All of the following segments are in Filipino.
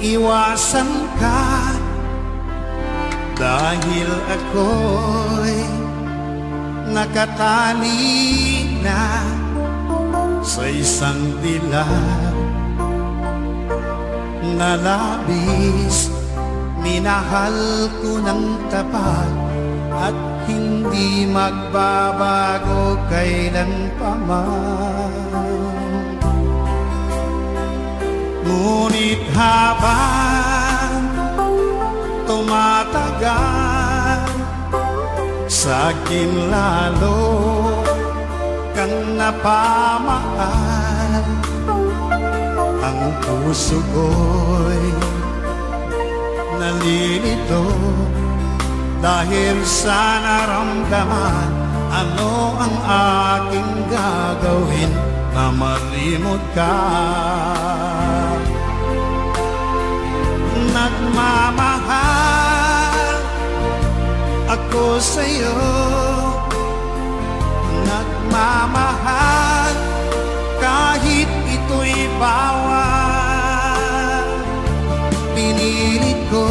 iwasan ka, dahil ako'y nakatali na sa isang dilag na labis. Minahal ko ng tapat at hindi magbabago kailanpaman. Ngunit habang tumatagal, sa'kin lalo kang napamahal. Ang puso ko'y nalilito dahil sa naramdaman. Ano ang aking gagawin na malimot ka? Nagmamahal ako sa'yo, nagmamahal kahit ito'y bawal. Pinilit ko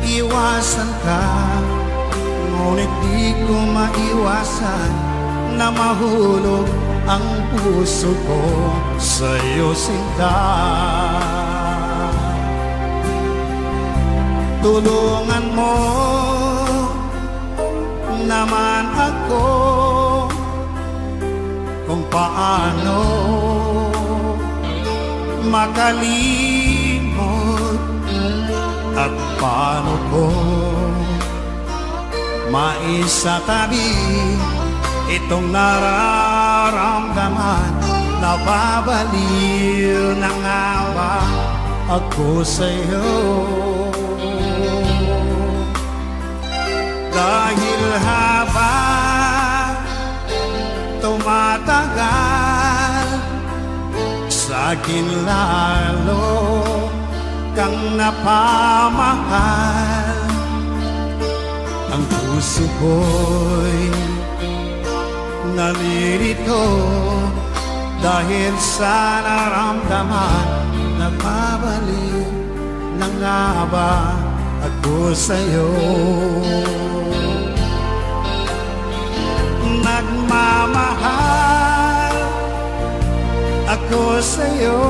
iwasan ka, ngunit di ko maiwasan na mahulog ang puso ko sa'yo, sinta. Tulungan mo naman ako kung paano makalimot at paano ko maisatabi itong nararamdaman. Nababaliw na nga ba ako sa'yo? Dahil habang tumatagal, sa'kin lalo kang napamahal. Ang puso ko'y nalilito dahil sa naramdaman. Nababaliw na nga ba ako sa'yo? Nagmamahal ako sa'yo,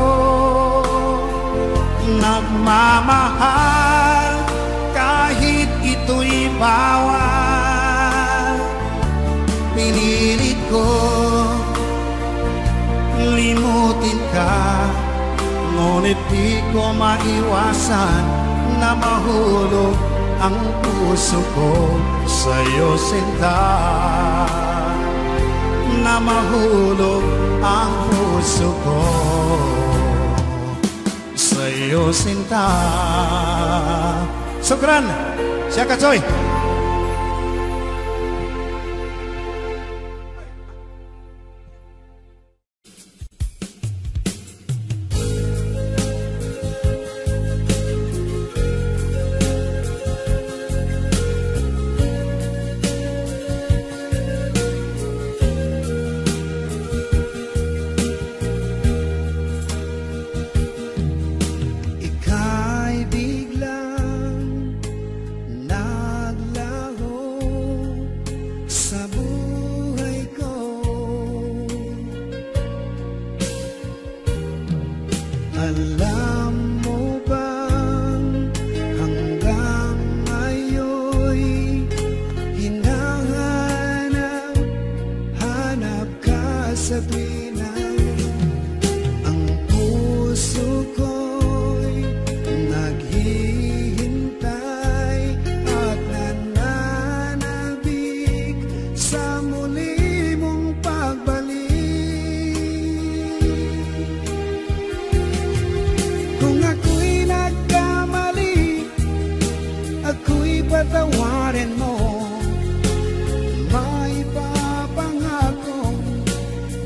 nagmamahal kahit ito'y bawal. Pinilit ko limutin ka, ngunit di ko maiwasan na mahulog ang puso ko sa'yo, sinta. Na mahulog ang puso ko sa'yo, sinta. Sukran, siya Katsoy. Alam mo bang hanggang ngayon'y hinahanap ka sa tuwinang ang puso ko'y naghihintay at nananabik sa muli mong pagbalik. Kung ako'y nagkamali, ako'y patawarin mo. May papangakong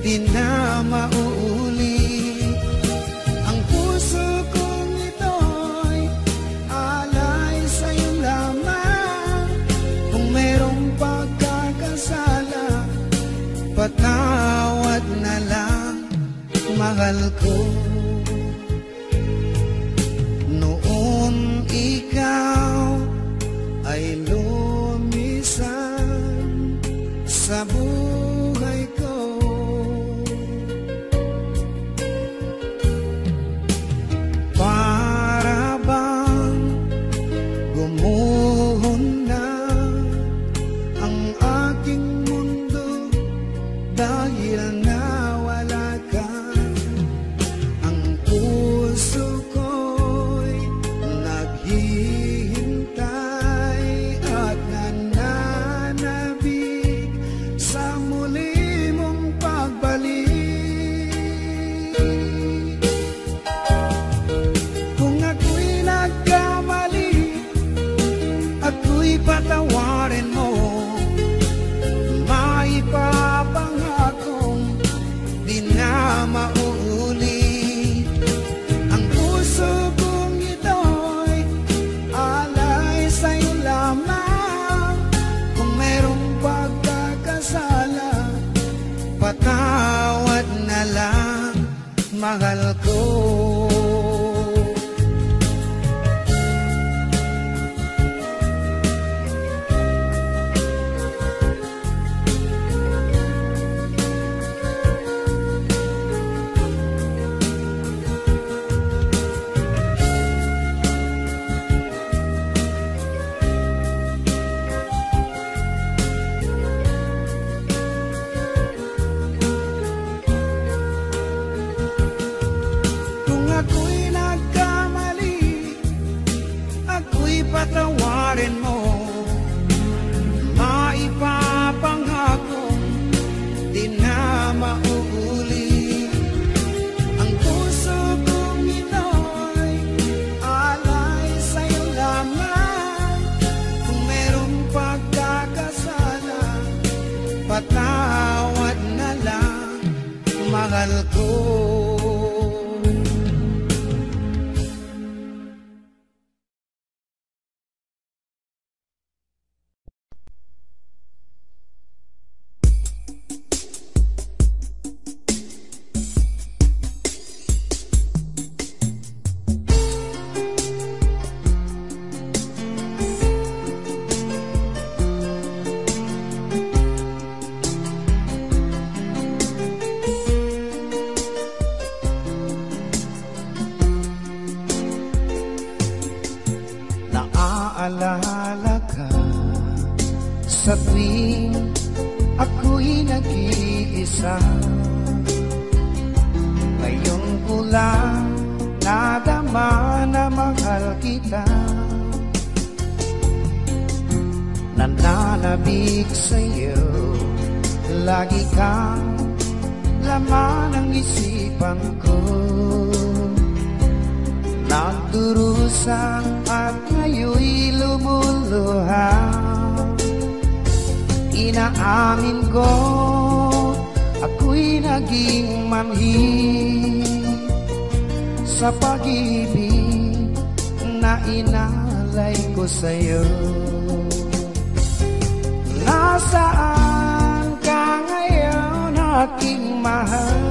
di na mauulit. Ang puso kong ito'y alay sa'yo lamang. Kung mayroong pagkakasala, patawad na lang, mahal ko. patawarin mo. Maipapangakong di na mauuli. Ang puso kong ito'y alay sa'yo lamang. Kung merong pagkakasala, patawad na lang, mahal ko. Naaalala ka sa tuwing ako'y nag-iisa. Ngayon ko lang nadama na mahal kita. Nananabik sa'yo, lagi kang laman ng isipan ko. Nagdurusa at ngayon'y lumuluhang. Inaamin ko, ako'y naging manhid sa pag-ibig na inalay ko sa'yo. Nasaan ka ngayon, aking mahal?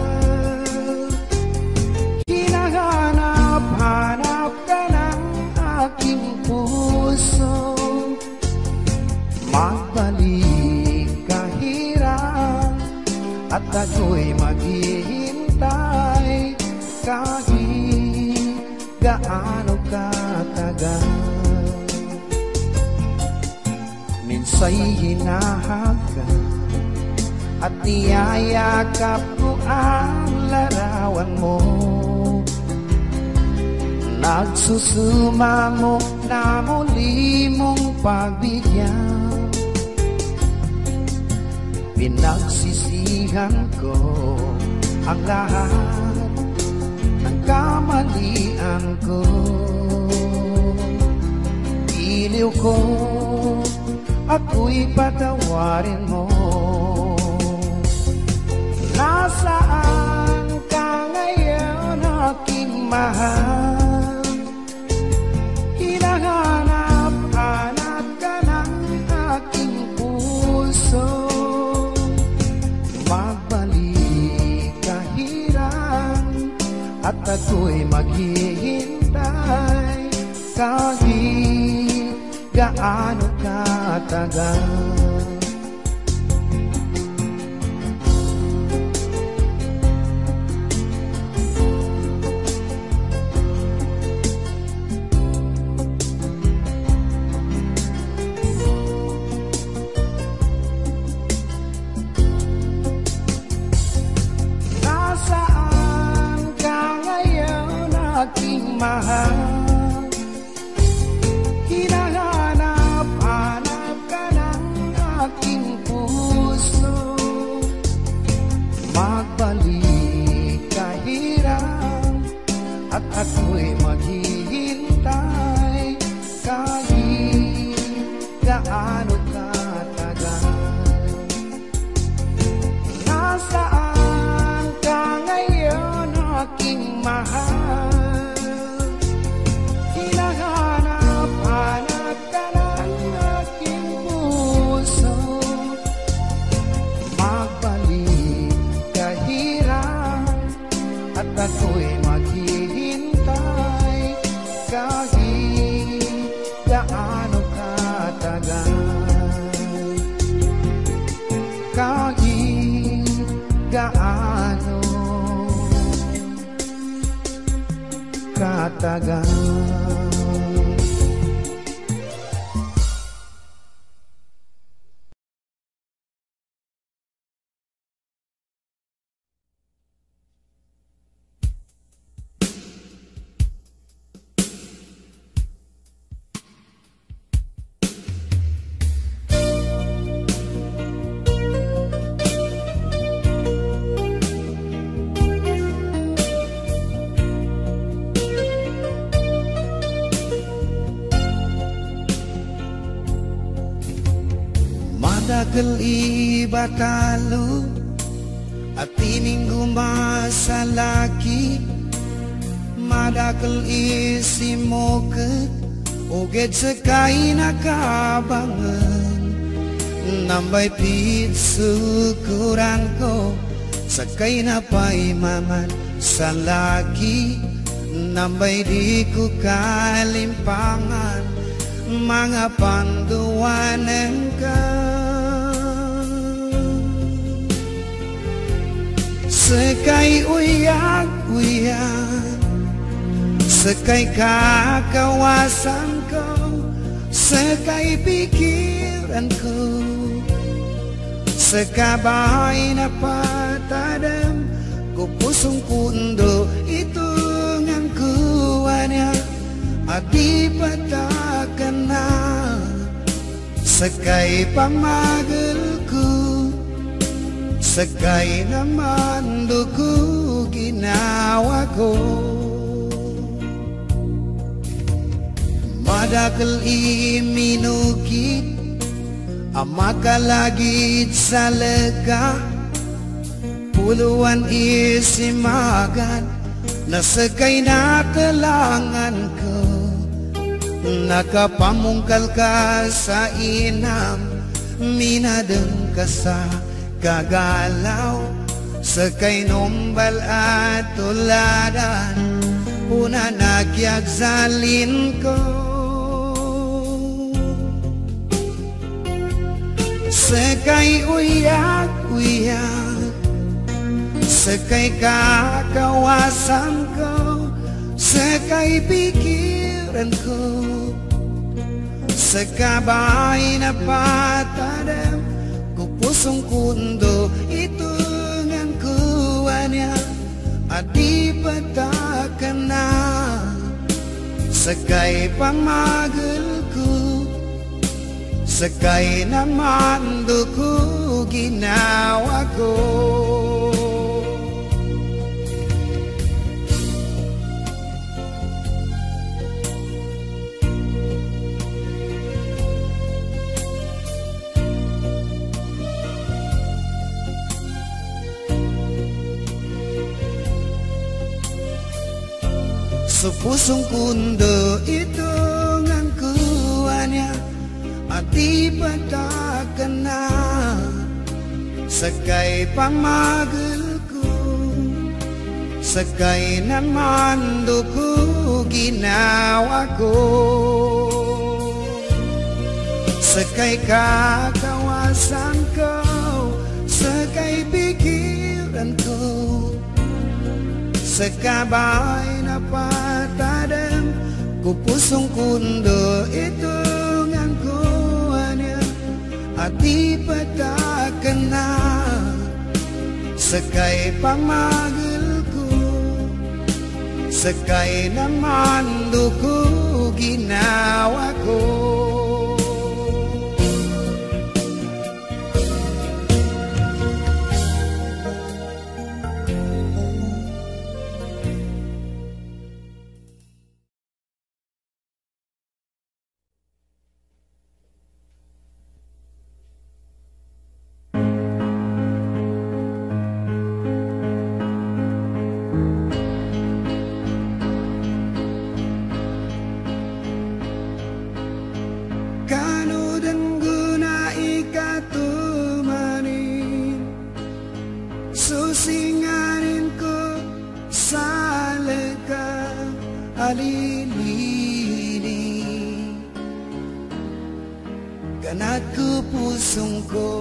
Hanap ka ng aking puso. Magbalik ka hirang at ako'y maghihintay kahit gaano katagal. Minsa'y hinahagan at niyayakap ko ang larawan mo. Nagsusuma mo na muli mong pagbigyan. Pinagsisihan ko ang lahat ng kamalian ko. Iliw ko, ako'y patawarin mo. Nasaan ka ngayon, aking mahal? Hanap ka ng aking puso. Magbalik ka hirang at ako'y maghihintay kahit gaano katagal. Aking mahal, hinahanap-hanap ka ng aking puso. Magbalik ka hirang at ako'y maghihintay kahit gaano katagal. Nasaan ka ngayon, aking mahal? Hanap ka ng aking puso. Magbalik ka hirang at ako'y maghihintay kahit gaano katagal. Kahit gaano katagal. Madagal ibatalo at tining gumasalaki. Madagal isimoket uged sakay nakabangan. Nambay pitsukuran ko sakay na paimaman sa laki. Nambay di ko kalimpangan mga panduwanan ka. Sakay uyak-uyak, sakay kakawasan ko, sakay pikiran ko, sakabay na patadam ko pusong pundo ito ngang kuha niya at di patakan na. Sakay pamagel ko, sakay naman dugo ginawa ko. Madagal iminukit ang makalagit sa lega. Puluhan isimagan na sakay na talangan ko. Nakapamungkal ka sa inam, minadeng ka sa kagalaw. Sakay nombal at tuladan, una nagyagzalin ko. Sakay uyak-uyak, sakay kakawasan ko, sakay pikiran ko, sakabay na patadam ko pusong kundo ito ngang kuha niya at di patakan na. Sakay pamagel ko, sakay naman dugo ginawa ko. Sa pusong kundo ito ngang kuha niya at di patakan na. Sakay pamagel ko, sakay naman dugo ginawa ko. Sakay kakawasan ko, sakay pikiran ko, sakabay na patadam ko pusong kundo ito ngang kuha niya at di patakan na. Sakay pamagel ko, sakay naman dugo ginawa ko. Susinganin ko sa lega alilini, ganat ko pusong ko.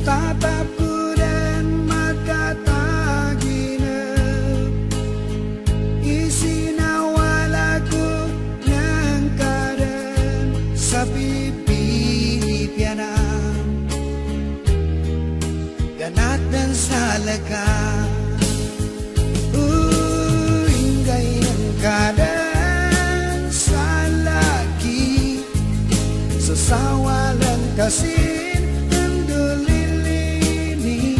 Tatap ko dan magkataginap, isinawala ko ng karan sa pipi. Ganat dan salaga, ingay ang kadan sa laki. Sasawalan kasin ng dulilini,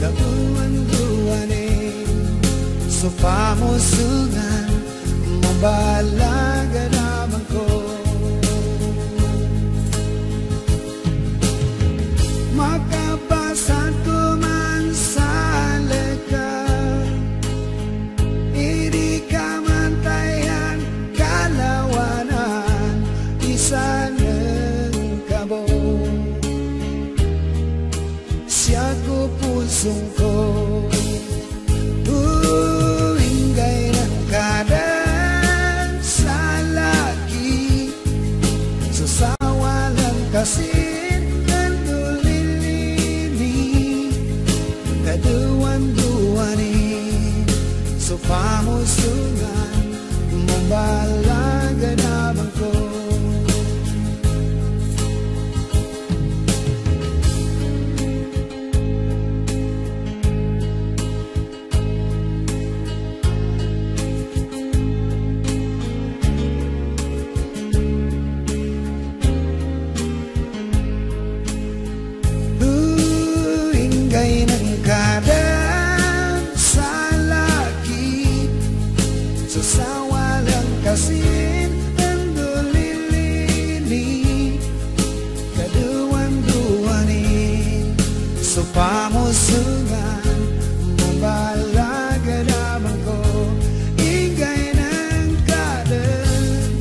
dabuan-duanin, so pamusungan Balaga naman ko. Makapasan ko man sa legal, hindi ka mantayan kalawanan, isa ng kabo. Siya ko pusong ko, ingay ng kadan sa laki, sasawa lang kasin nandulilini, kaduan-duani, so pamusungan, mabalaga naman ko. Ingay ng kadan sa laki, sasawa lang kasin nandulilini, kaduan-duani, so pamusungan, mabalaga naman ko. Ingay ng kadan,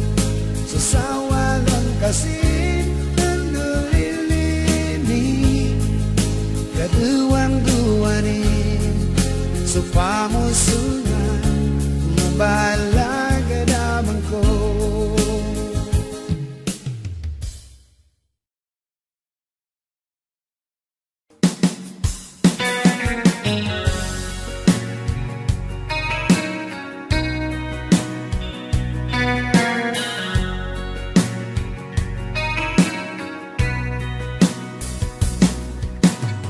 sasawa lang kasin nandulilini, kaduan-duani, so pamusungan, mabalaga naman ko.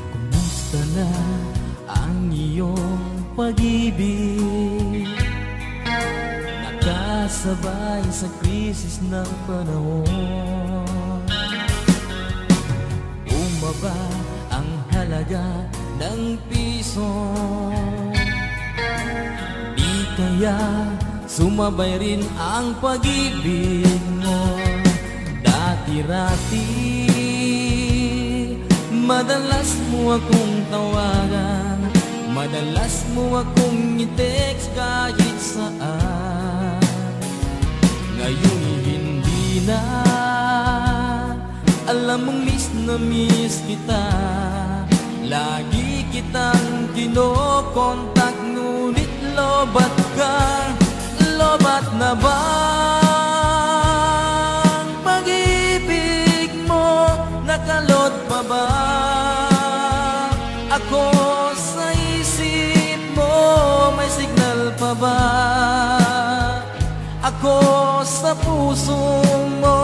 Kumusta na ang iyong pag-ibig? Nakasabay sa krisis ng panahon. Bumaba ang halaga ng piso, di kaya sumabay rin ang pag-ibig mo. Dati-rati madalas mo akong tawagan, madalas mo akong i-text kahit saan. Ngayon hindi na, alam mong miss na miss kita. Lagi kitang kinokontak, ngunit lobat ka. Lobat na ba ang pag-ibig mo? Nakalot pa ba ako sa isip mo? May signal pa ba ako sa puso mo?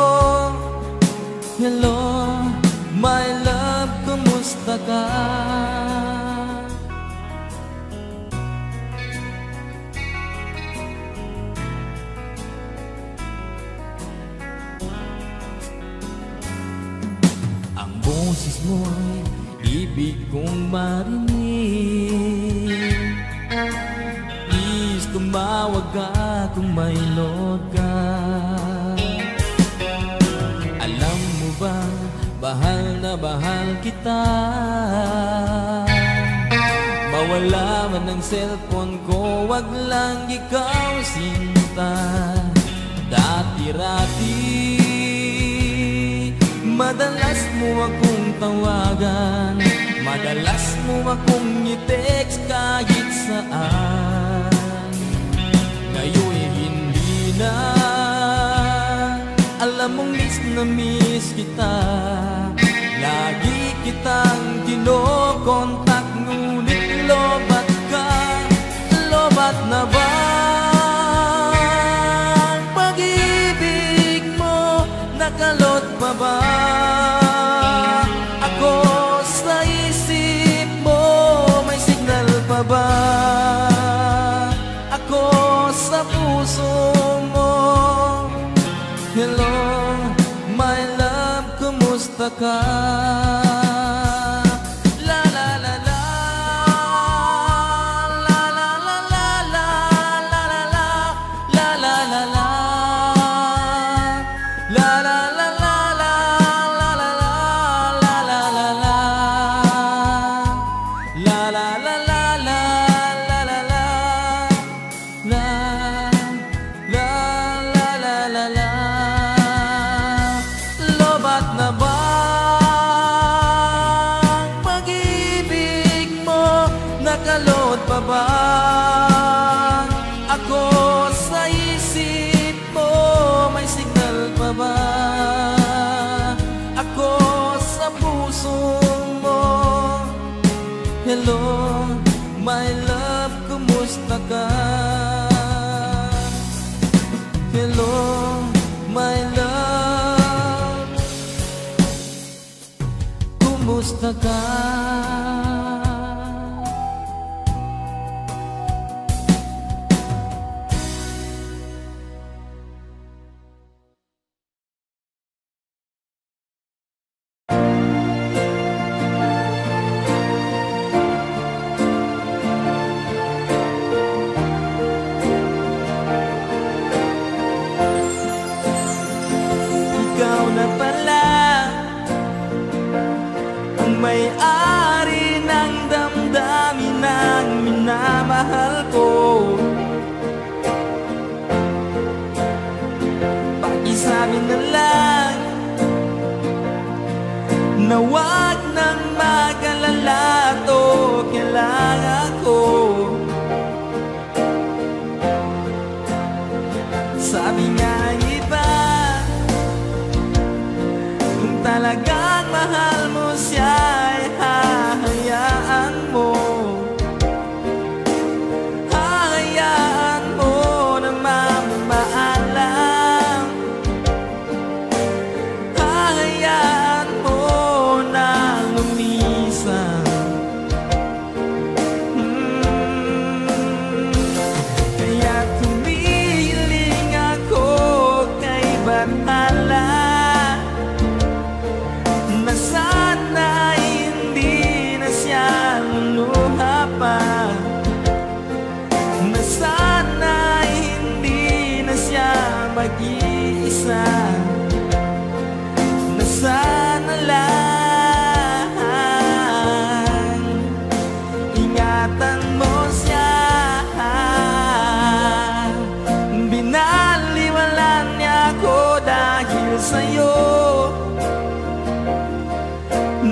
Hello, my love, kumusta ka? Ang boses mo'y ibig kong marinig. Please tumawag ka kung may load ka. Alam mo ba, bahal na bahal kita. Mawala man ang cellphone ko, wag lang ikaw sinta. Dati-rati madalas mo akong tawagan, madalas mo akong i-text kahit saan. Ngayon hindi na, alam mong miss na miss kita. Lagi kitang kinokontak, ngunit lobat ka. Lobat na ba ang pag-ibig mo? Nakalot pa ba ako sa isip mo? May signal pa ba ako sa puso mo? Hello, my love, kumusta ka? La la la la, la la la la la, la la la la, la la la la. Hello, my love, kumusta ka? Hello, my love, kumusta ka? May-ari ng damdamin ng minamahal ko. Pakisabi na lang na wag nang mag-alala, to kailangan ko. Sabi nga iba, kung talagang mahal mo siya, hahayaan mo na mamaalam, hahayaan mo na lumisan. Kaya tumiling ako kay Bathala, na sana hindi na siya luluha pa, na sana hindi na siya mag-iisa, na sana lang ingatan mo siya. Binaliwalan niya ako dahil sa'yo,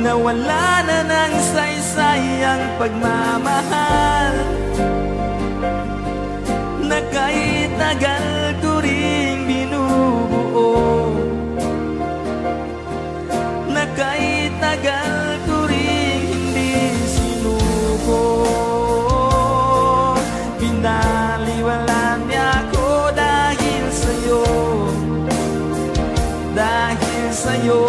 nawala na ng saysay ang pagmamahal, na kahit tagal ko ring binubuo, na kahit tagal ko ring hindi sinuko. Binaliwalan niya ako dahil sa'yo, dahil sa'yo.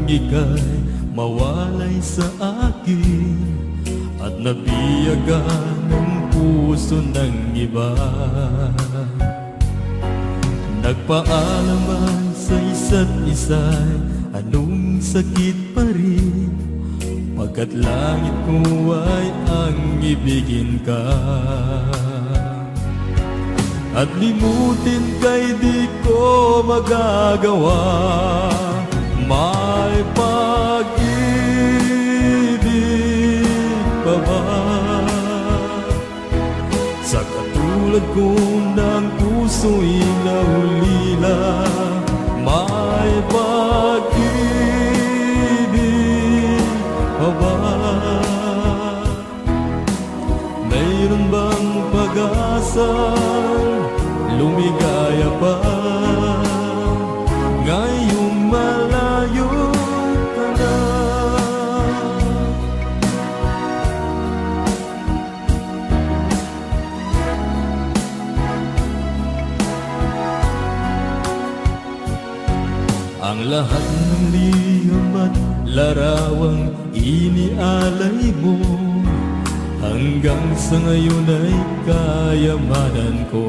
ika'y mawalay sa akin at nabiyagan ng puso ng iba. Nagpaalaman sa isa't isa'y anong sakit pa rin, pagkat langit ko ay ang ibigin ka. At limutin kay di ko magagawa, may pag-ibig pa ba? Sa katulad ko ng puso'y naulila, may pag-ibig pa ba? Mayroon bang pag-asa, lumigaya pa, ngayong malayo ka na? Ang lahat ng liham at larawang inialay mo, hanggang sa ngayon ay kayamanan ko.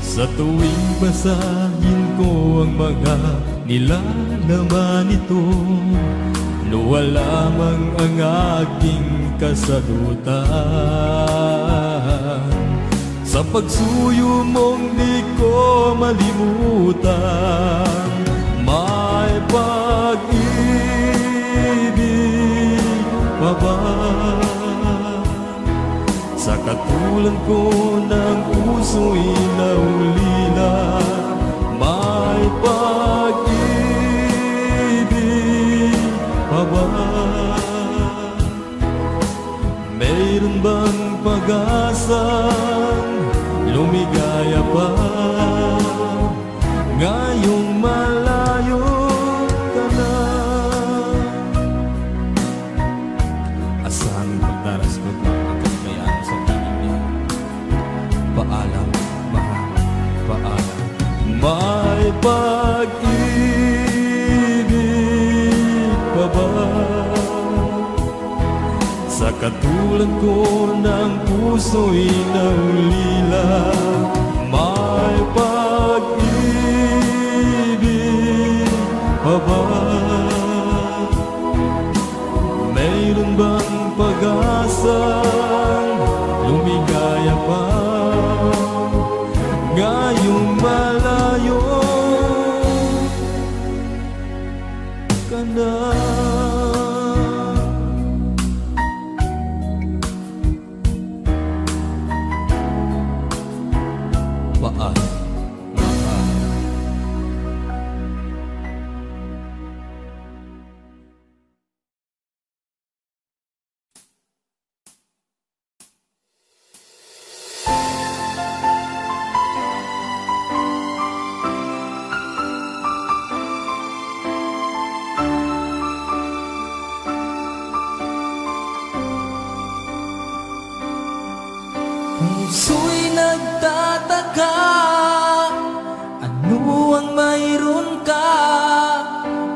Sa tuwing basahin ko ang mga nilalaman nito, luha lamang ang aking kasagutan. Sa pagsuyo mong di ko malimutan, may pag-ibig pa ba? Sa katulad ko ng puso'y naulila, may pag-ibig pa ba? Mayroon bang pag-asang lumigaya pa, ngayong malayo ka na? Asang pagdaras ko ang kagayaan sa tingin niya. Paalam, mahal, paalam. May pag-ibig pa ba? Sa katulad ko ng puso'y naulila, may pag-ibig pa ba? Mayroon bang pag-asang lumigaya pa, ngayong malayo ka na? Puso'y nagtataka, ano ang mayroon ka?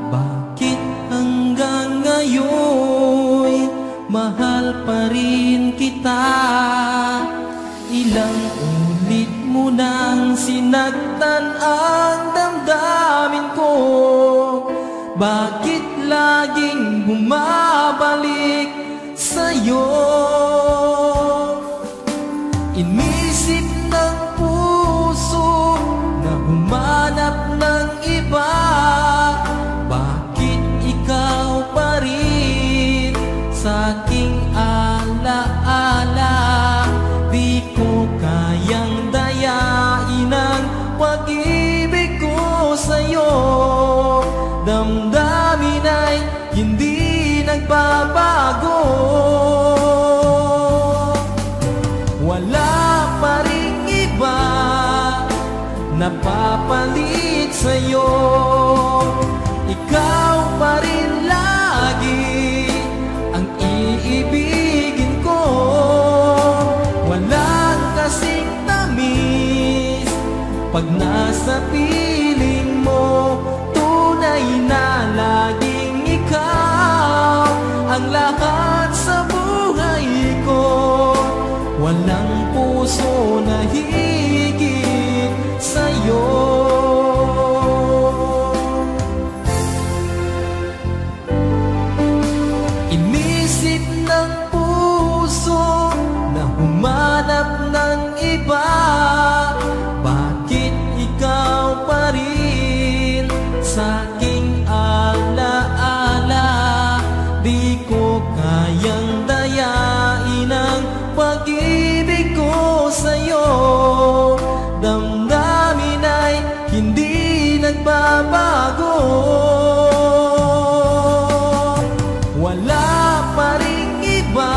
Bakit hanggang ngayon mahal pa rin kita? Ilang ulit mo nang sinaktan ang damdamin ko, bakit laging bumabalik sa'yo? Inisip ng puso na humanap ng iba, bakit ikaw pa rin sa aking alaala? Di ko kayang dayain ang pag-ibig ko sa'yo, damdamin ay hindi nagbabago. Wala pa ring iba napapalit sa'yo, ikaw pa rin lagi ang iibigin ko. Walang kasing tamis pag nasa piling mo, tunay ang lahat sa buhay ko. Walang puso na higit sa'yo. Inisip ng puso na humanap ng iba. Bakit ikaw pa rin sa'king alaala? Di ko kayang dayain ang pag-ibig ko sa'yo. Damdamin ay hindi nagbabago. Wala pa ring iba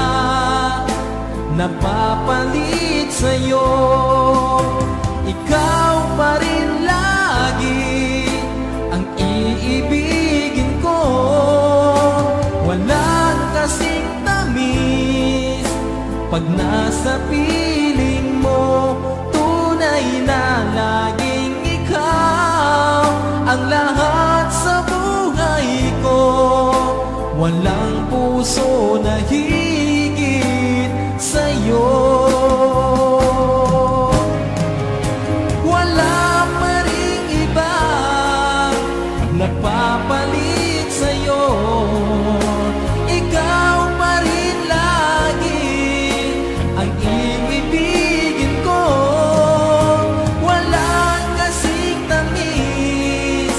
napapalit sa'yo. Ikaw pa rin lagi ang iibigin ko. Walang kasing tamis pag nasa piling mo. Tunay na laging ikaw ang lahat sa buhay ko. Walang puso na higit sa'yo. Wala pa ring iba nagpapalit sa'yo. Ikaw pa rin lagi ang iibigin ko. Walang kasing tamis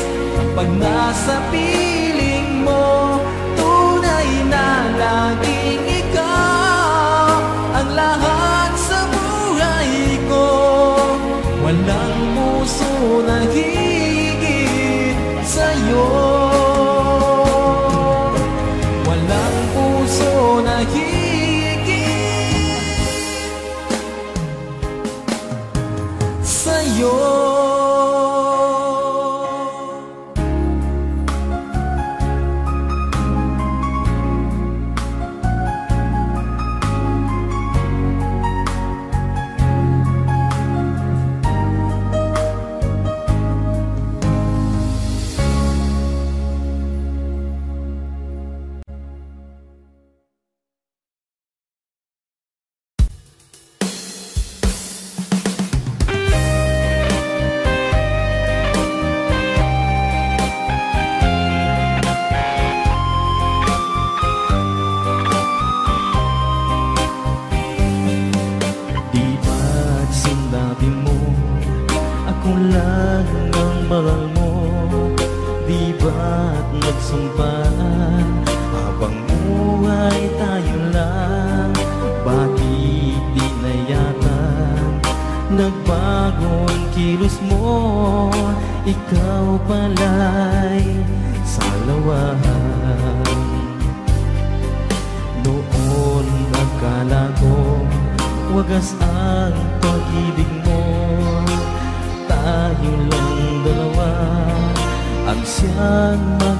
pag nasa piling mo. Tunay na laging ikaw ang lahat sa buhay ko. Walang puso na higit sa'yo. Walang puso na higit sa'yo.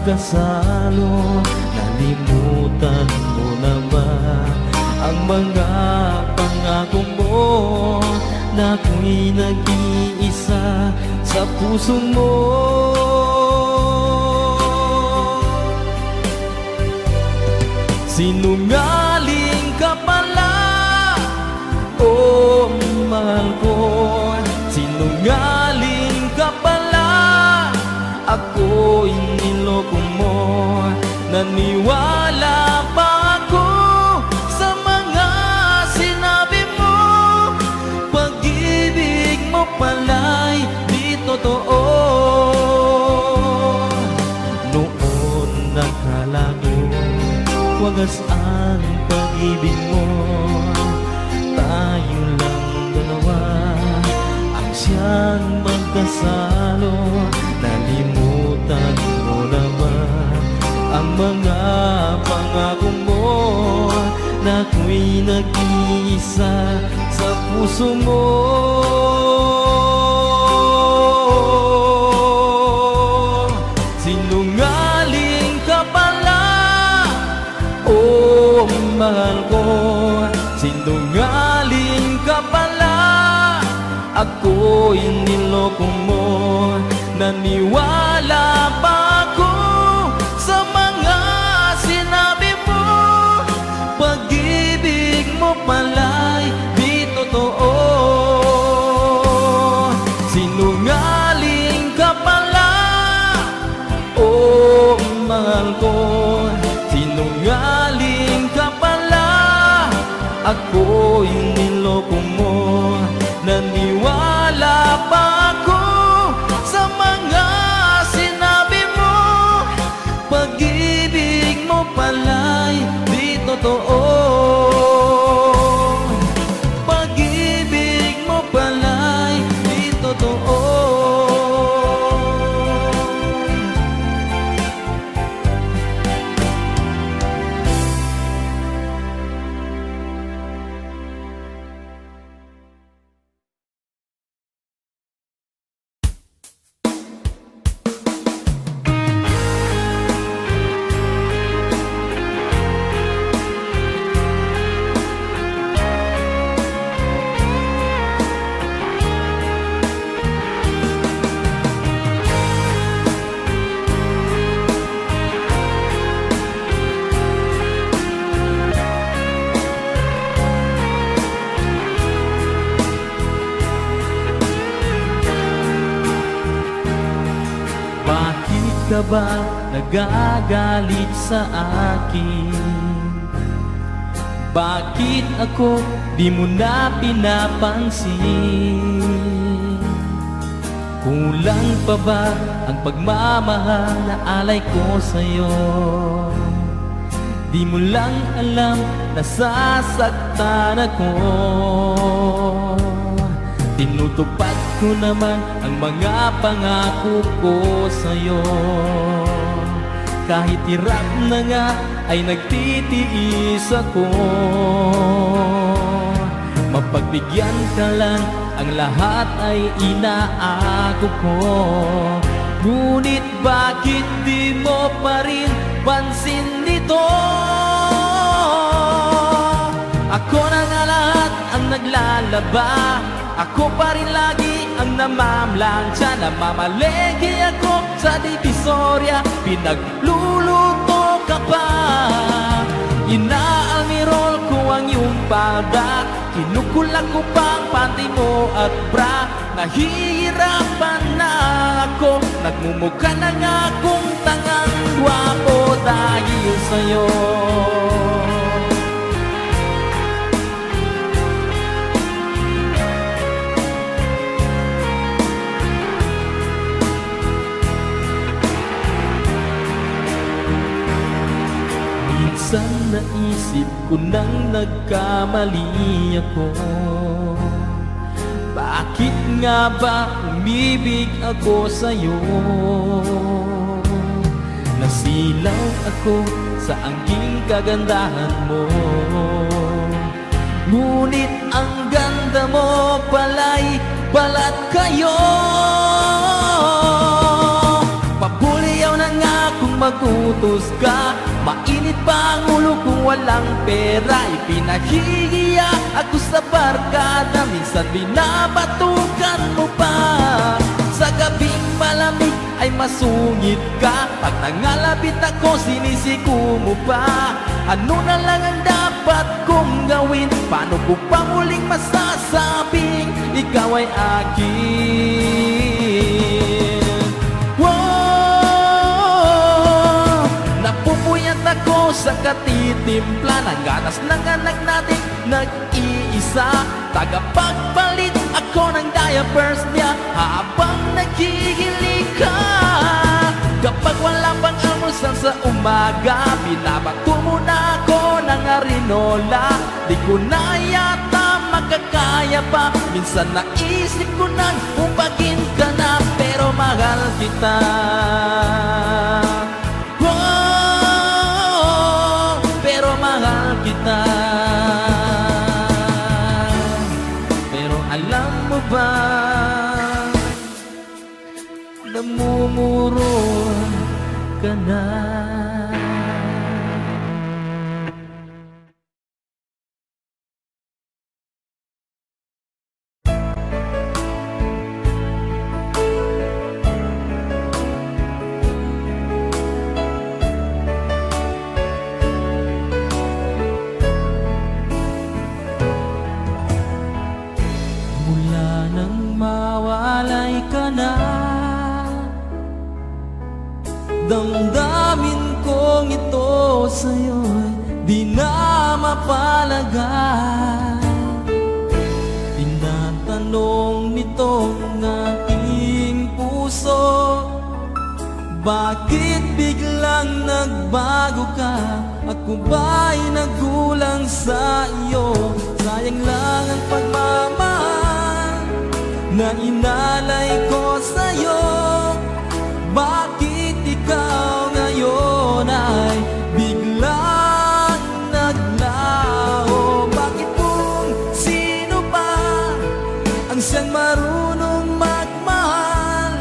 Magkasalo, nalimutan mo na ba ang mga pangako mo na ako'y nag-iisa sa puso mo? Sinungaling ka pala, oh mahal ko. Sinungaling ka pala, ako'y niloko mo. Naniwala pa ako sa mga sinabi mo. Pag-ibig mo pala'y di totoo. Noon nakala ko wagas ang pag-ibig mo. Tayo lang dalawa ang siyang magkasalo. Nalimutan mo na ba ang mga pangako mo na ako'y nag-iisa sa puso mo? Sinungaling ka pala, oh mahal ko. Sinungaling ka pala, ako'y niloko mo. Naniwala pa ako sa mga sinabi mo. ako'y niloko mo. Naniwala pa ako sa mga sinabi mo. Pag-ibig mo pala'y di totoo. Pag-ibig mo pala'y di totoo. Ka ba nagagalit sa akin? Bakit ako di mo na pinapansin? Kulang pa ba ang pagmamahal na alay ko sa'yo? Di mo lang alam na sasaktan ako. Tinutupad ko naman ang mga pangako ko sa'yo. Kahit hirap na nga ay nagtitiis ako. Mapagbigyan ka lang, ang lahat ay inaako ko. Ngunit bakit di mo pa rin pansin nito? Ako na nga lahat ang naglalaba. Ako pa rin lagi ang namamlansya. Namamalegi ako sa divisorya. Pinagluluto ka pa. Inaalmirol ko ang iyong palda. Kinukulak ko pang panty mo at bra. Nahihirapan na ako. Nagmumukha na nga akong tangang gwapo dahil sa'yo. Minsan naisip ko nang nagkamali ako. Bakit nga ba umibig ako sa'yo? Nasilaw ako sa angging kagandahan mo. Ngunit ang ganda mo pala'y balat kayo. Pabuliyaw na nga kung magutos ka. Mainit pa ang ulo kung walang pera. Ipinahihiya ako sa barkada. Minsan binabatukan mo pa. Sa gabing malamig ay masungit ka. Pag nangalapit ako sinisiku mo pa. Ano na lang ang dapat kong gawin? Paano ko pa muling masasabing ikaw ay akin? Napupuyat ako sa katitimpla ng ganas ng anak nating nag-iisa. Tagapagpalit ako ng diapers niya habang naghihiling ka. Kapag wala pang almusal sa umaga, binabato mo na ako ng arinola. Di ko na yata makakaya pa. Minsan naisip ko nang upagin ka na, pero mahal kita. Pero mahal kita. Pero alam mo ba, namumuro ka na. Mawalay ka na, damdamin kong ito sa'yo'y di na mapalagay. Tinatanong nitong aking puso, bakit biglang nagbago ka? Ako ba'y nagkulang sa iyo? Sayang lang ang pagmamahal na inalay ko sa'yo. Bakit ikaw ngayon ay biglang naglaho? Bakit kung sino pa ang siyang marunong magmahal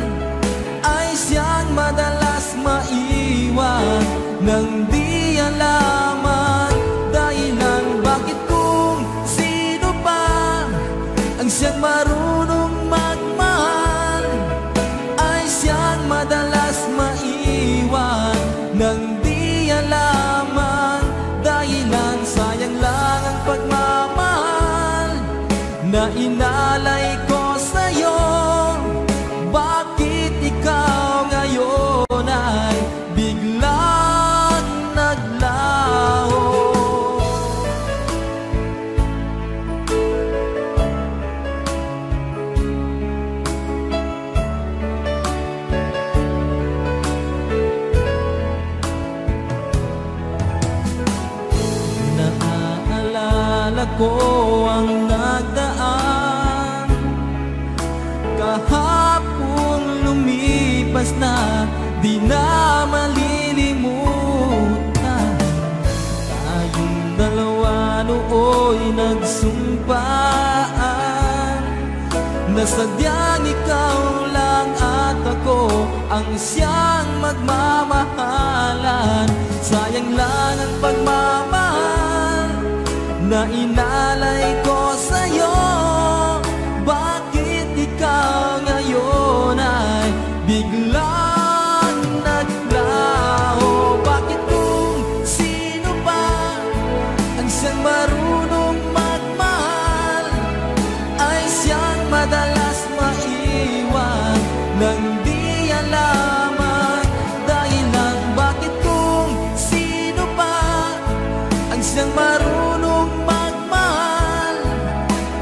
ay siyang madalas maiwan nang di alaman dahilan? Bakit kung sino pa ang siyang marunong magmahal ay siyang madalas maiwan nang di alaman dahilan? Sayang lang ang pagmamahal na inalay ko sa'yo. Bakit ikaw ngayon ay biglang naglaho? Naaalala ko ang nagdaan kahapon, lumipas na, di na malilimutan. Tayong dalawa nooy nagsumpaan na sadyang ikaw lang at ako ang siyang magmamahalan. Sayang lang ang pagmamahal na inalay ko sa'yo. Bakit ikaw ngayon ay biglang naglaho? Bakit kung sino pa ang siyang marunong magmahal ay siyang madalas maiwan nang di alaman dahilan? Bakit kung sino pa ang siyang marunong magmahal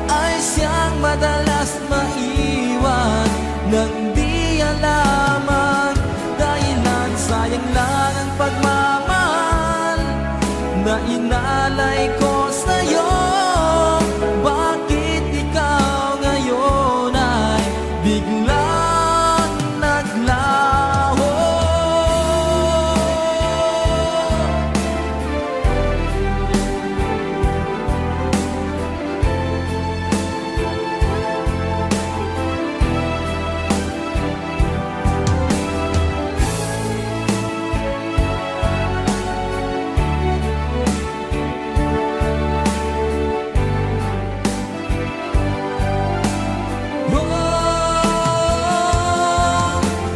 ay siyang madalas maiwan nang di alaman dahilan? Sayang lang ang pagmamahal na inalay ko sa'yo. Bakit ikaw ngayon ay biglang naglaho?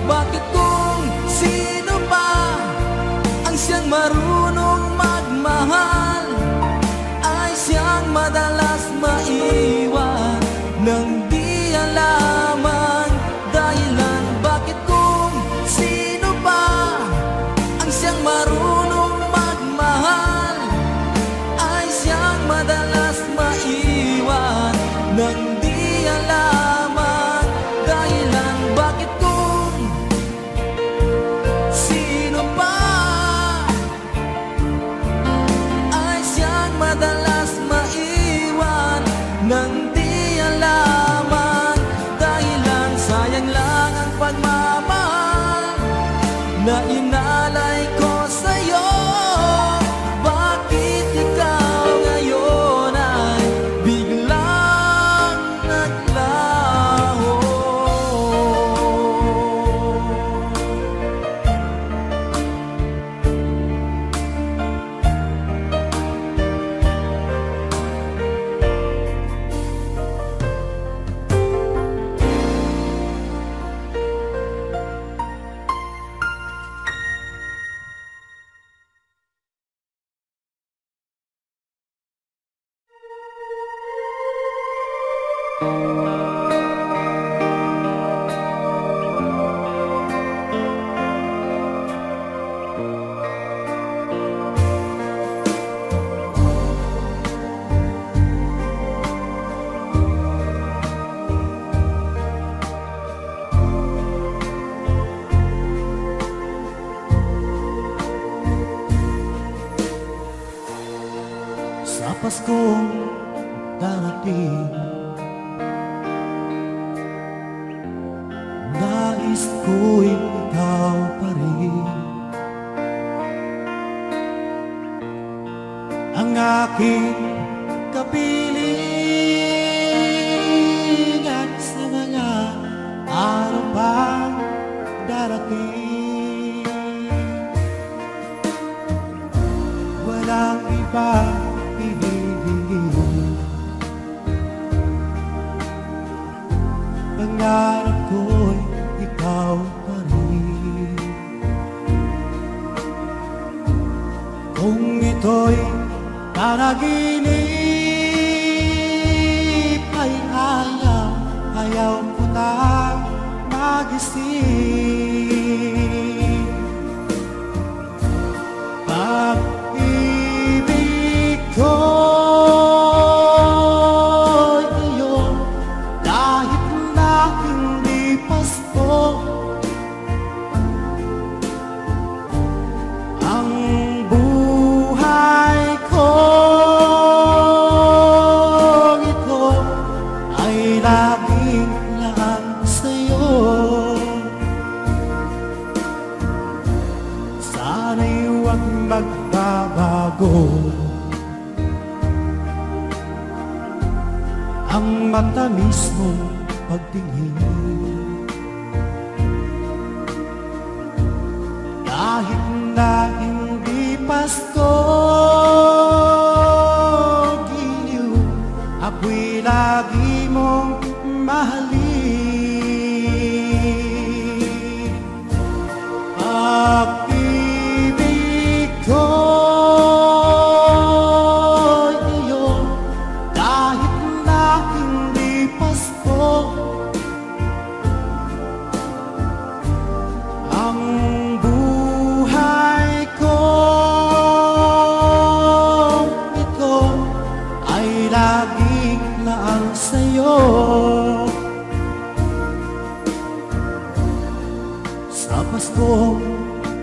Bakit kung sino pa ang siyang marunong magmahal ay siyang madalas maiwan nang di alaman dahilan? Bakit kung sino pa ang siyang marunong magmahal ay siyang madalas maiwan nang di alaman dahilan? Bakit kung sino pa ay siyang madalas maiwan nang di alaman dahilan? Sayang lang ang pagmamahal na inalay ko sa'yo. Bakit ikaw ngayon ay biglang naglaho? sa Paskong darating. Nais ko'y ikaw pa rin ang aking kapiling at sa mga araw pang darating. Walang iba hihingin, pangarap ko'y ikaw pa rin. Kung ito'y panaginip ay ayaw ko na magising. Pag-ibig ko'y iyo kahit na hindi Pasko. Ang buhay ko ito ay laging laan sa'yo. Sana'y huwag magbabago ang matamis mong pagtingin. Kahit na hindi Pasko, giliw, ako'y lagi mong mahalin. Pag-ibig ko'y iyo kahit na hindi Pasko. Ang buhay ko ito ay laging laan sa'yo. Sa Paskong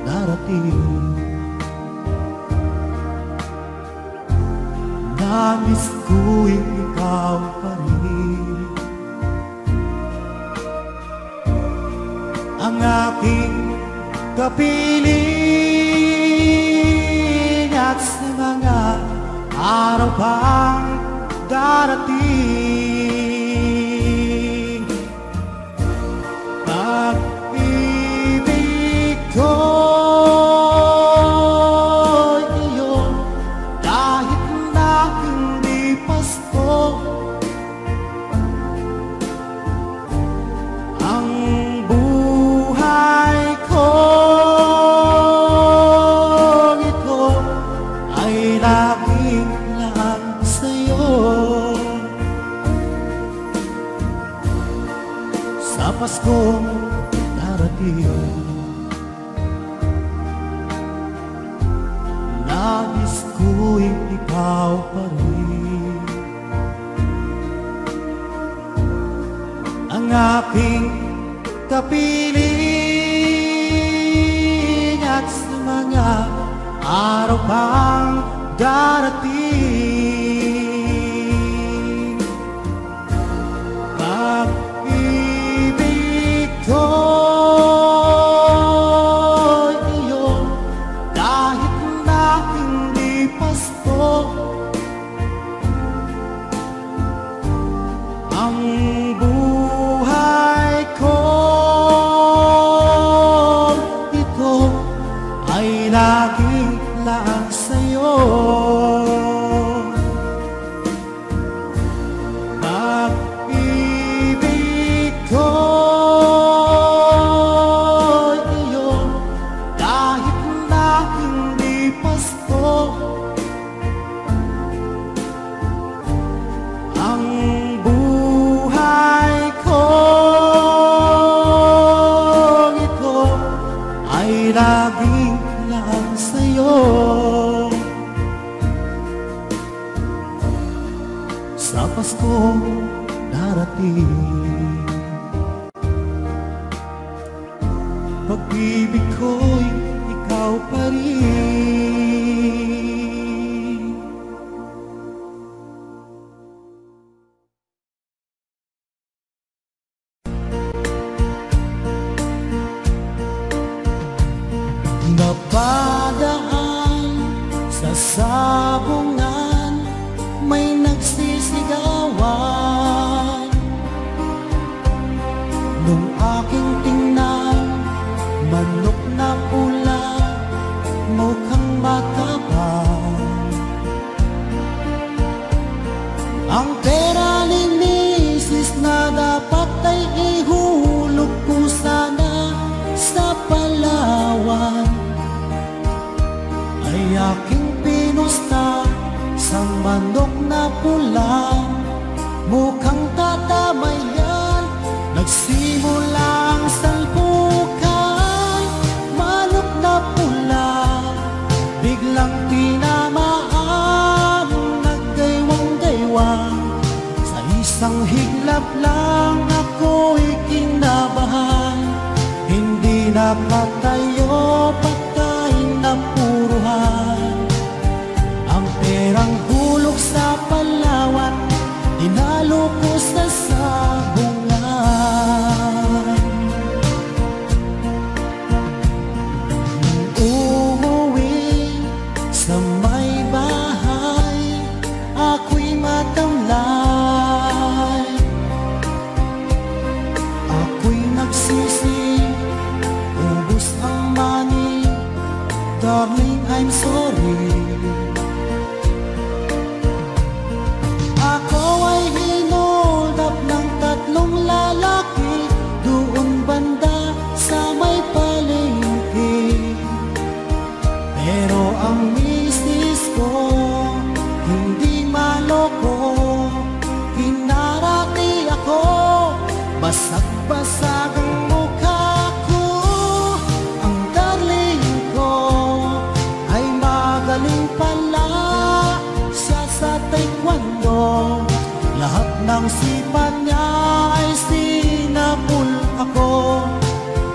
darating, nais ko'y ikaw pa rin ang aking kapiling at sa mga araw pang darating. Pag-ibig ko'y iyo kahit na hindi Pasko. Ang buhay ko ito ay laging laan sa'yo. Sa Paskong darating, nais ko'y ikaw pa rin ang aking kapiling at sa mga araw pang darating. Pag-ibig ko'y iyo kahit na hindi Pasko. Ang buhay ko ito ay laging laan sa'yo. Pag-ibig ko'y iyo kahit na hindi Pasko. Ang buhay ko ito ay laging laan sa'yo. Sa Paskong darating, pag-ibig ko'y ikaw pa rin ang sipag niya ay sinapul ako.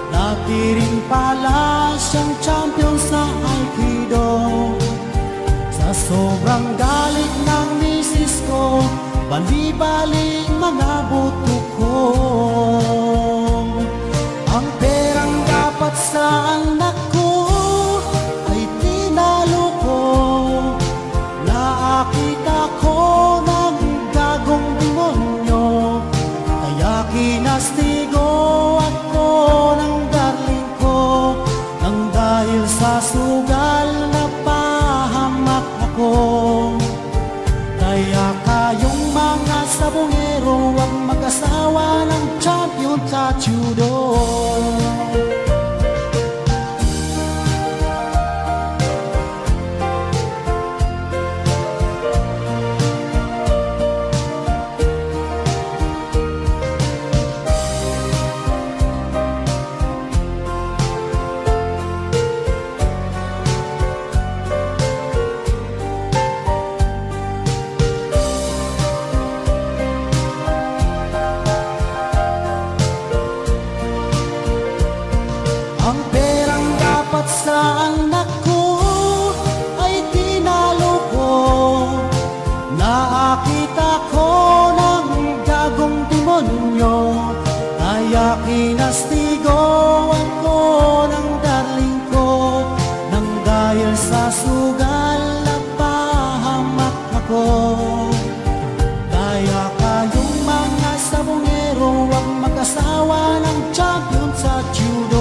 Dati rin pala siyang champion sa Aikido. Sa sobrang galit ng misis ko, bali-bali mga buto ko. Ang perang dapat sa anak ko ay tinalo ko. Nakakita ko ng gagong demonyo, kaya kinastigo ako ng darling ko. Nang dahil sa sugal na pahamak ako. Kaya kayong mga sabongero, huwag mag-asawa ng champion sa judo. Ang perang dapat sa anak ko ay tinalo ko. Nakakita ko ng gagong demonyo, kaya kinastigo ako ng darling ko. Nang dahil sa sugal na pahamak ako. Kaya kayong mga sabongero, huwag mag-asawa ng champion sa judo.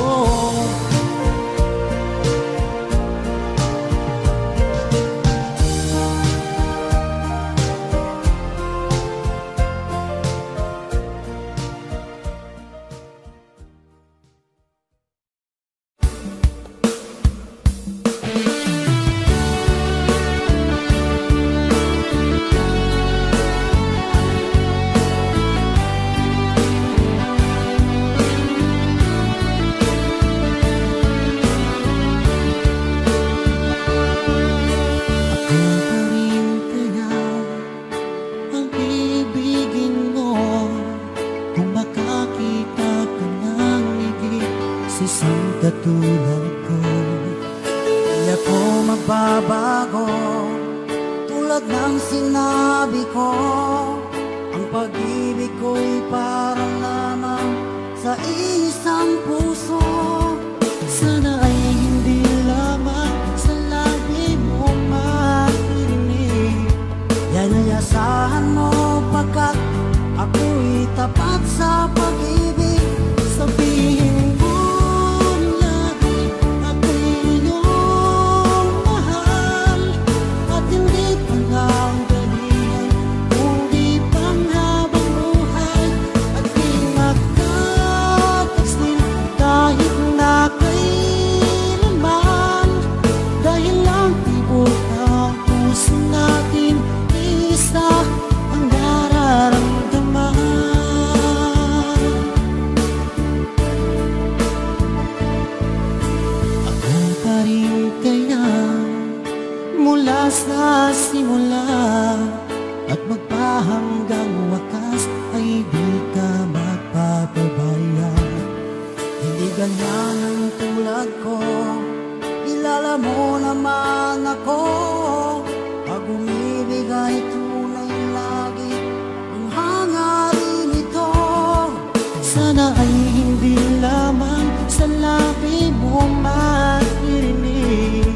Katulad ko, di ako magbabago. Tulad ng sinabi ko, ang pag-ibig ko'y para lamang sa isang puso. Sana ay hindi lamang sa labi mo marinig. Yan ay asahan mo, pagkat ako'y tapat sa pag-ibig. Sabihin mo sa simula at magpahanggang wakas ay di ka magpapabaya. Hindi ganyan ang tulad ko, kilala mo naman ako. Pag umibig ay tunay lagi ang hangarin ito. Sana ay hindi lamang sa labi mo maririnig.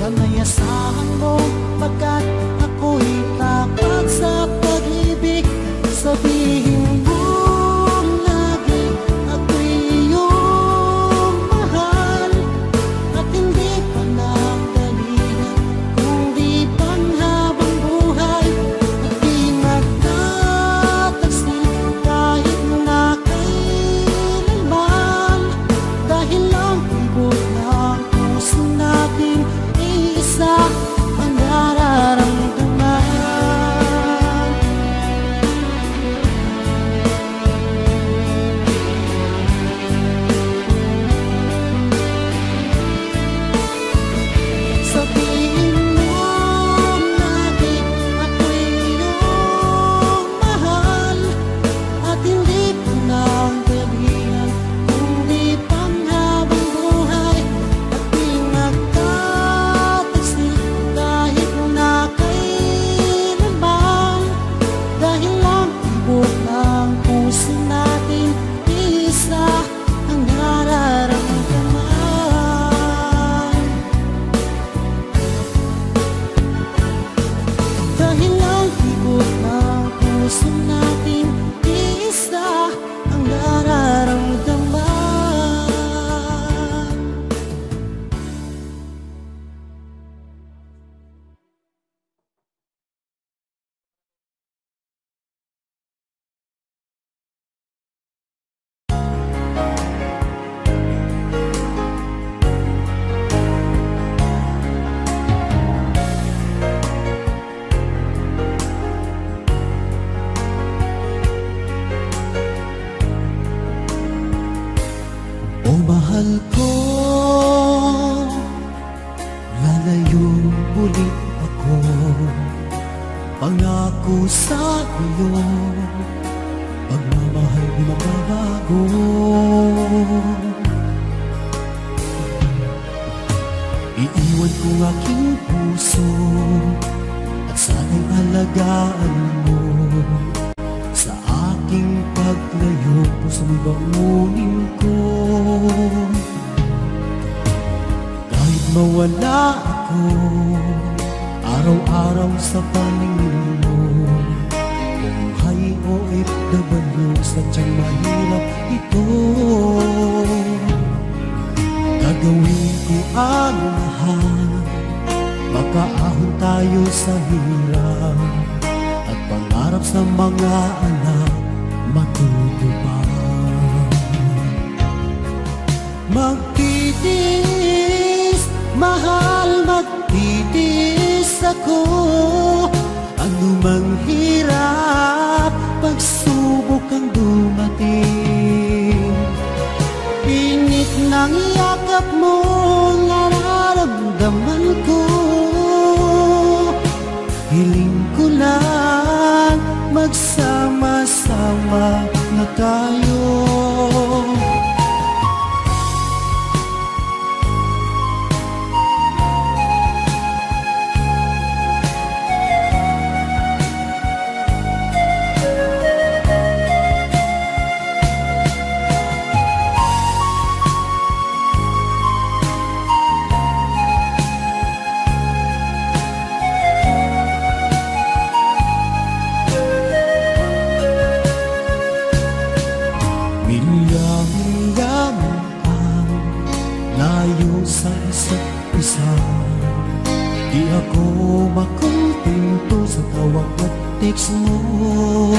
Ganayasahan mo, pagkat ako'y tapat sa pag-ibig. Sabihin mo lagi, ako'y iyong mahal. At hindi pa ng dahilan, kundi panghabang buhay. Pangako sa iyo, pagmamahal di magbabago. Iiwan ko ang aking puso at sana'y alagaan mo. Sa aking paglayo, puso mo'y bangunin ko. Kahit mawala ako araw-araw sa paningin mo, buhay o OFW, sadyang mahirap ito. Gagawin ko ang lahat, makaahon tayo sa hirap, at pangarap sa mga anak matutupad. Magtitiis, mahal, magtitiis ako. Anumang hirap, pagsubok ang dumating. Init ng yakap mo, nararamdaman ko. Hiling ko lang, magsama-sama na tayo. Di ako makontento sa tawag at text mo.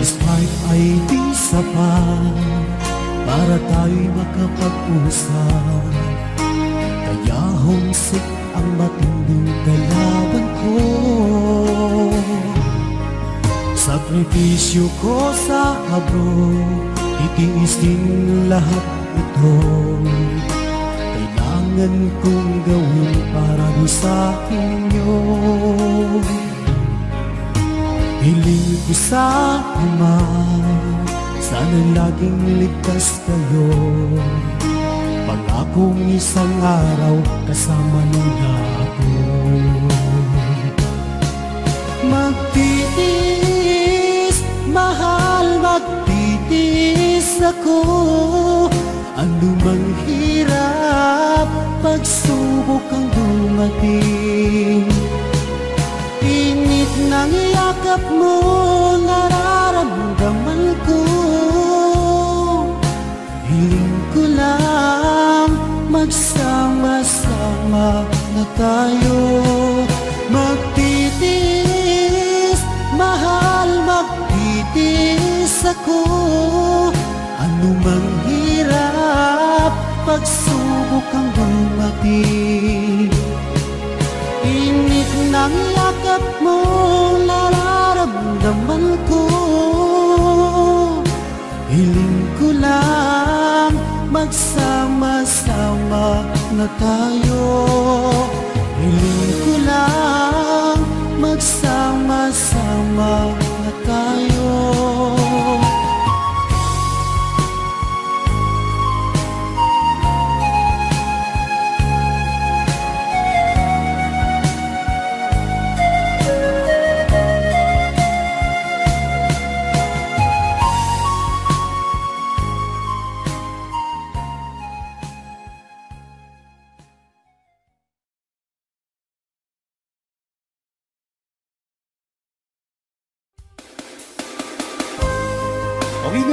Despite ay di sapat para tayo'y makapag-usap, kaya homesick ang matinding kalaban ko. Sakripisyo ko sa abroad, itiis din lahat ito. Kailangan kong gawin para di sa inyo. Hiling ko sa Ama, sana laging ligtas kayo. Pangakong isang araw kasama niya ako. Magtitiis, mahal, magtitiis ako. Anumang hirap, pagsubok ang dumating. Init ng yakap mo, nararamdaman ko. Hiling ko lang, magsama-sama na tayo. Magtitiis, mahal, magtitiis ako. Anumang hirap, pagsubok ang dumating. Init ng yakap mo, nararamdaman ko. Hiling ko lang, magsama-sama na tayo. Hiling ko lang, magsama-sama na tayo.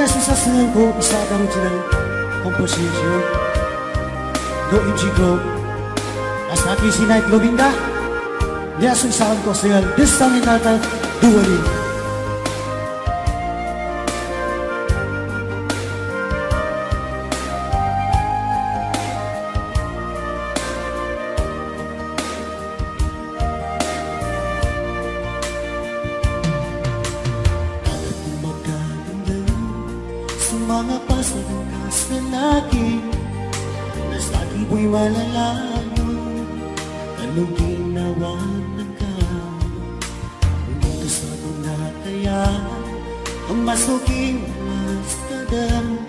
Sasasangan ko isa kang silang komposisyon do Injigo as aking sinay Globinda niya susahan ko sa yan disang inata duwali. Mga pasadong sa laki, nas lagi mo'y malalayo. Anong ginawa ng hinatayan ang masuking masdadan.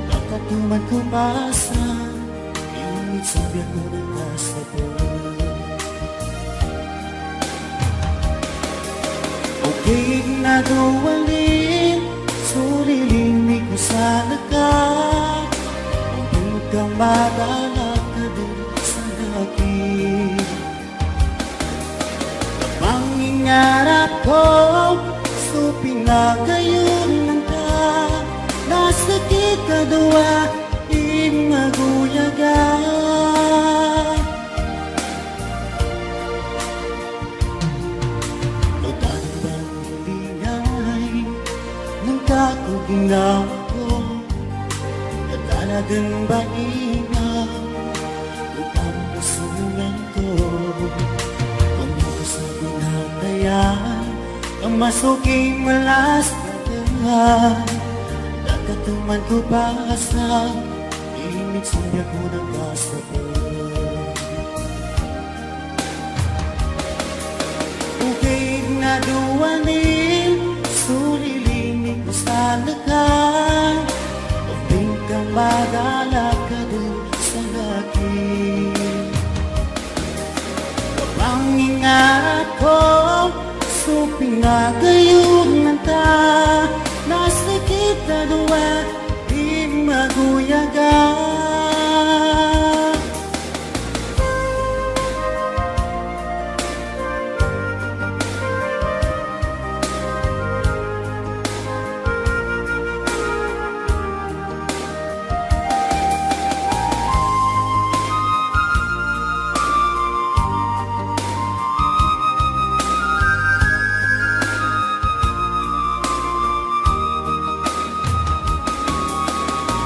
Nakatuman ko basa, init sa biyak ko ng kasapan. Okay na duwalin, sulilimig ko sa lakas. Huwag kang madala ka din sa akin. Pangingarap ko, suping na gayon ka. Nasa kikadua, imaguyaga. Magandang lingay ng kakuginaw ko, na talagang baingaw upang kasungan ko. Kung ito sa binatayan ang masuking malas na nakatuman ko pa sa imig sa biyak mo ng kasapan. Ukay na duwanin, sulilimig ko sa lakas. Pagping kang madala ka din sa akin. Pangingarap ko, suping na gayon nanta. Nasa kita dua, di maguyaga.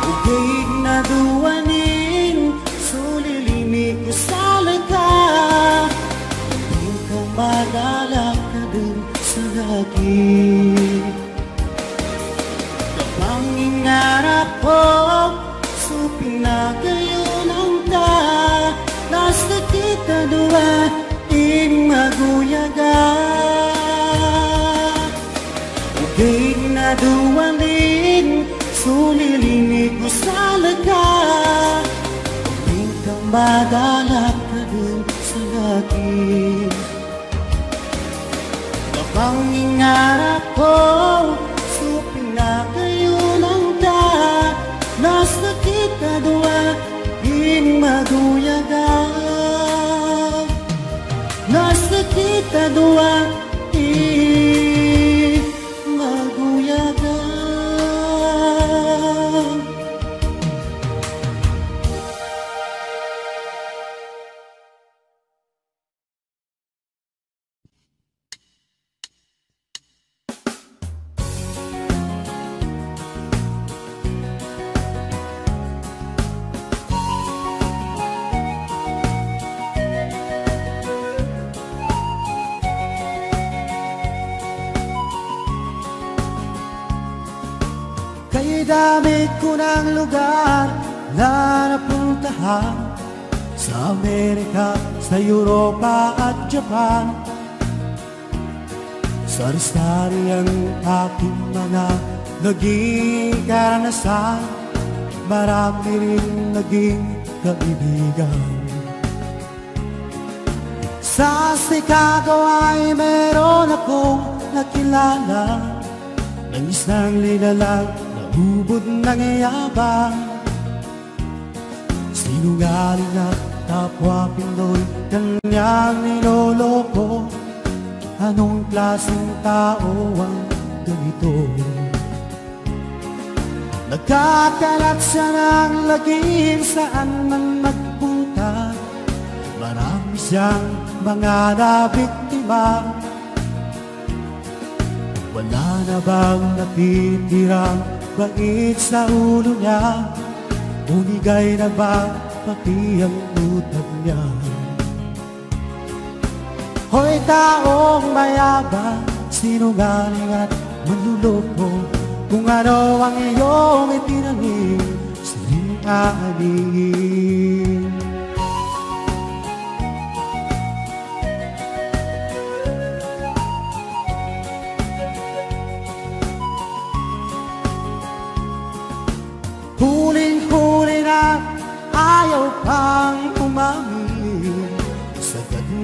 Ukay na duwanin, sulilimig ko sa lakas. Hindi ka madala ka din sa akin. Kapangingarap ko, suping na gayon ang ta. Nasa kita dua, imaguyaga. Ukay na duwanin, sulilimig ko sa lakas. Huwag kang madala ka din sa akin. Kapangingarap ko, suping na gayon ang ta. Nasa kita dua, imaguyaga. Nasa kita dua, imaguyaga. Kay damit ko ng lugar na napuntahan, sa Amerika, sa Europa at Japan. Sari-sari ang aking mga naging karanasan, marami rin naging kaibigan. Sa Chicago ay meron akong nakilala ng isang linalang ubod ng yabang. Sinungaling at kapwa Pinoy kanyang niloloko. Anong klaseng tao ang ganito? Nagkakalat siya ng lagim saan man magpunta. Marami siyang mga nabiktima. Wala na bang natitirang bait sa ulo niya? Unigay na ba pati ang utang niya? Hoy taong mayabang, sinungaling at manluloko, kung ano ang iyong itinanim, siling aaningin.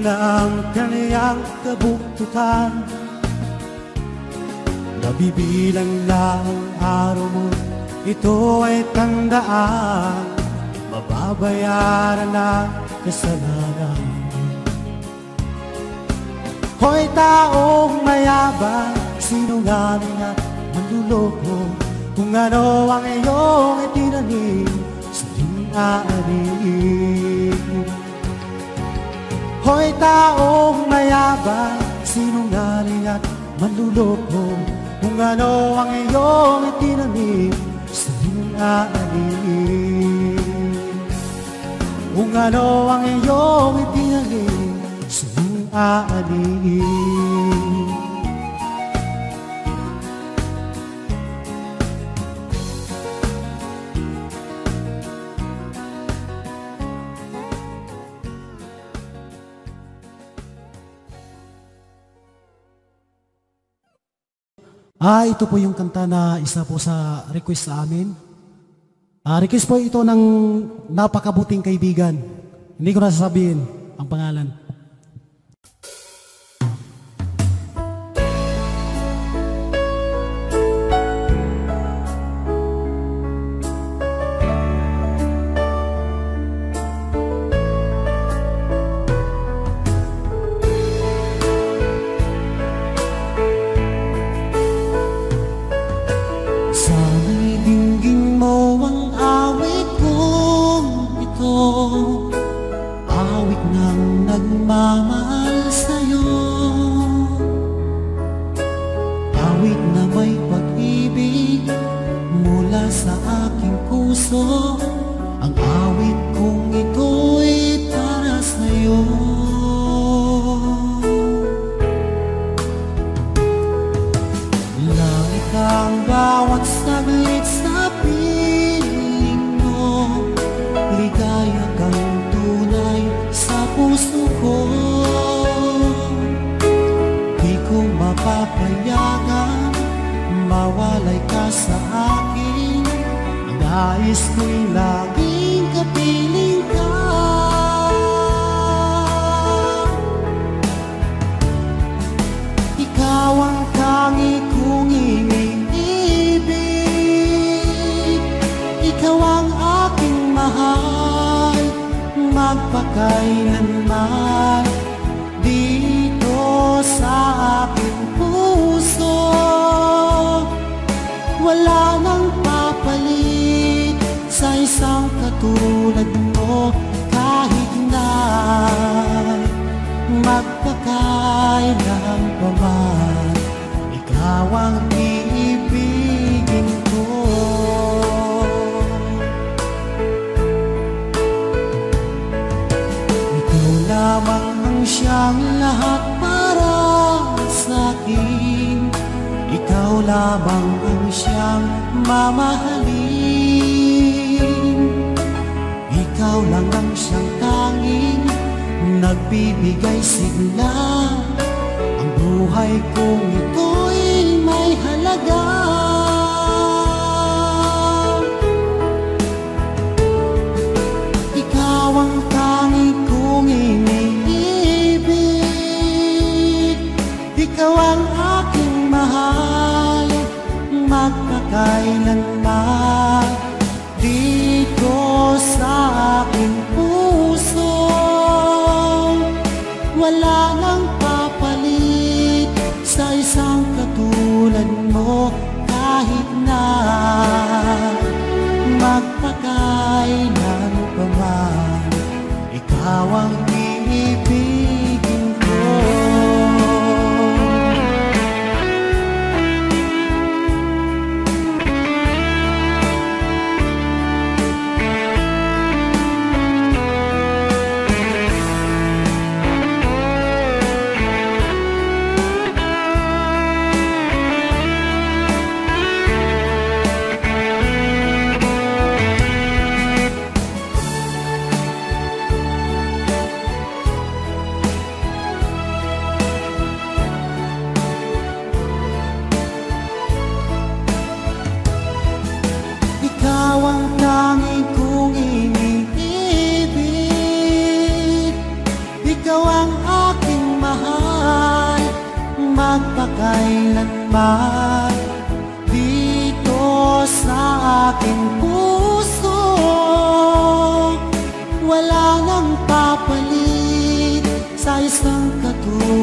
na ang kaniyang kabuktutan. Nabibilang na ang araw mo, ito ay tandaan, mababayaran na kasalanan. Hoy taong mayabang, sinungaling at manluloko, kung ano ang iyong itinanim sa linaanin. Hoy taong mayabang, sinungaling at manluloko, kung ano ang iyong itinanim sa linaanin. Kung ano ang iyong itinanim sa linaanin. Ito po yung kanta na isa po sa request sa amin. Request po ito ng napakabuting kaibigan. Hindi ko na sasabihin ang pangalan. Magpakailanman dito sa aking puso, wala nang papalit sa isang katulad mo. Kahit na magpakailan pa man, ikaw ang iibigin ko. Lamang ang siyang lahat para sa akin. Ikaw lamang ang siyang mamahalin. Ikaw lang ang siyang tanging nagbibigay sigla. Ang buhay kong ito'y may halaga. Ikaw ang tanging kong iniibig. Ikaw ang aking mahal, magpakailanman dito sa aking puso. Wala nang papalit sa isang katulad mo. Kahit na magpakailan pa man, ikaw ang iibigin ko. magpakailanman dito sa aking puso. Wala nang papalit sa isang katulad